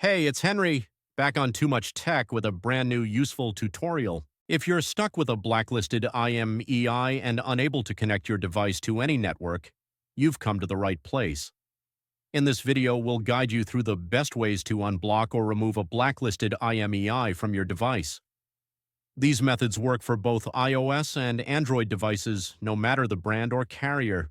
Hey, it's Henry, back on Too Much Tech with a brand new useful tutorial. If you're stuck with a blacklisted IMEI and unable to connect your device to any network, you've come to the right place. In this video, we'll guide you through the best ways to unblock or remove a blacklisted IMEI from your device. These methods work for both iOS and Android devices, no matter the brand or carrier.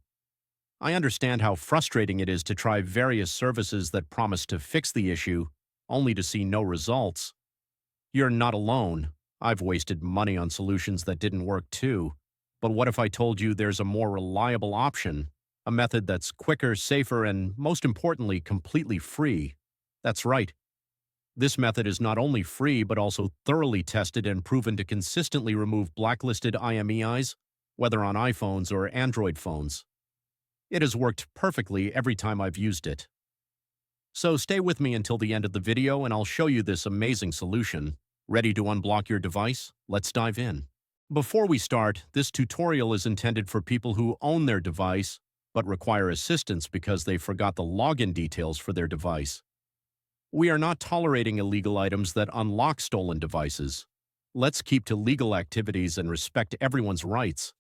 I understand how frustrating it is to try various services that promise to fix the issue, only to see no results. You're not alone. I've wasted money on solutions that didn't work too. But what if I told you there's a more reliable option? A method that's quicker, safer, and most importantly, completely free. That's right. This method is not only free, but also thoroughly tested and proven to consistently remove blacklisted IMEIs, whether on iPhones or Android phones. It has worked perfectly every time I've used it. So stay with me until the end of the video and I'll show you this amazing solution. Ready to unblock your device? Let's dive in. Before we start, this tutorial is intended for people who own their device but require assistance because they forgot the login details for their device. We are not tolerating illegal items that unlock stolen devices. Let's keep to legal activities and respect everyone's rights.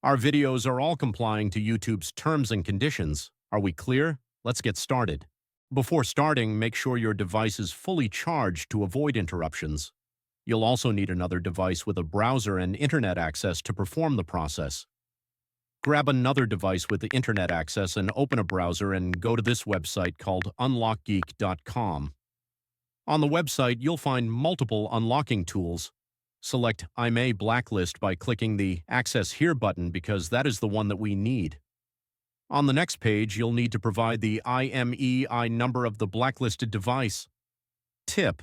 Our videos are all complying to YouTube's terms and conditions. Are we clear? Let's get started. Before starting, make sure your device is fully charged to avoid interruptions. You'll also need another device with a browser and internet access to perform the process. Grab another device with the internet access and open a browser and go to this website called unlockgeek.com. On the website, you'll find multiple unlocking tools. Select IMEI Blacklist by clicking the Access Here button because that is the one that we need. On the next page, you'll need to provide the IMEI number of the blacklisted device. Tip: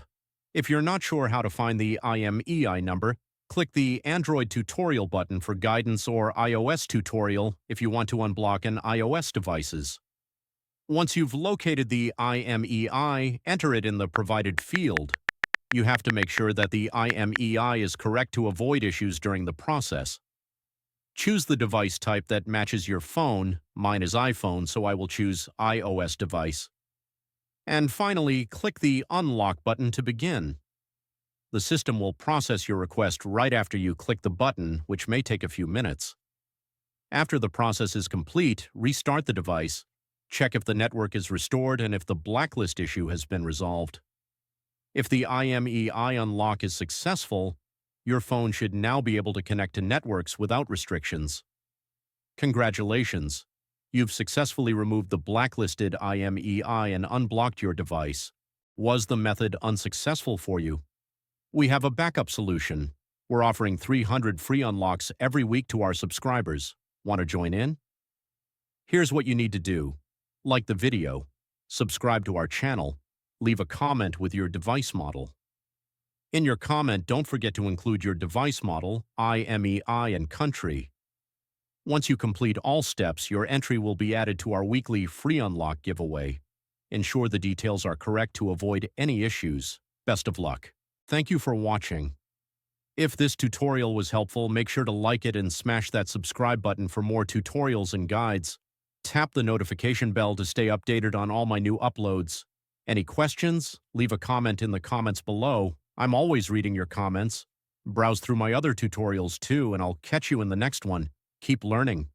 if you're not sure how to find the IMEI number, click the Android tutorial button for guidance or iOS tutorial if you want to unblock an iOS devices. Once you've located the IMEI, enter it in the provided field. You have to make sure that the IMEI is correct to avoid issues during the process. Choose the device type that matches your phone. Mine is iPhone, so I will choose iOS device. And finally, click the Unlock button to begin. The system will process your request right after you click the button, which may take a few minutes. After the process is complete, restart the device, check if the network is restored and if the blacklist issue has been resolved. If the IMEI unlock is successful, your phone should now be able to connect to networks without restrictions. Congratulations! You've successfully removed the blacklisted IMEI and unblocked your device. Was the method unsuccessful for you? We have a backup solution. We're offering 300 free unlocks every week to our subscribers. Want to join in? Here's what you need to do. Like the video, subscribe to our channel, leave a comment with your device model. In your comment, don't forget to include your device model, IMEI, and country. Once you complete all steps, your entry will be added to our weekly free unlock giveaway. Ensure the details are correct to avoid any issues. Best of luck. Thank you for watching. If this tutorial was helpful, make sure to like it and smash that subscribe button for more tutorials and guides. Tap the notification bell to stay updated on all my new uploads. Any questions? Leave a comment in the comments below. I'm always reading your comments. Browse through my other tutorials too, and I'll catch you in the next one. Keep learning.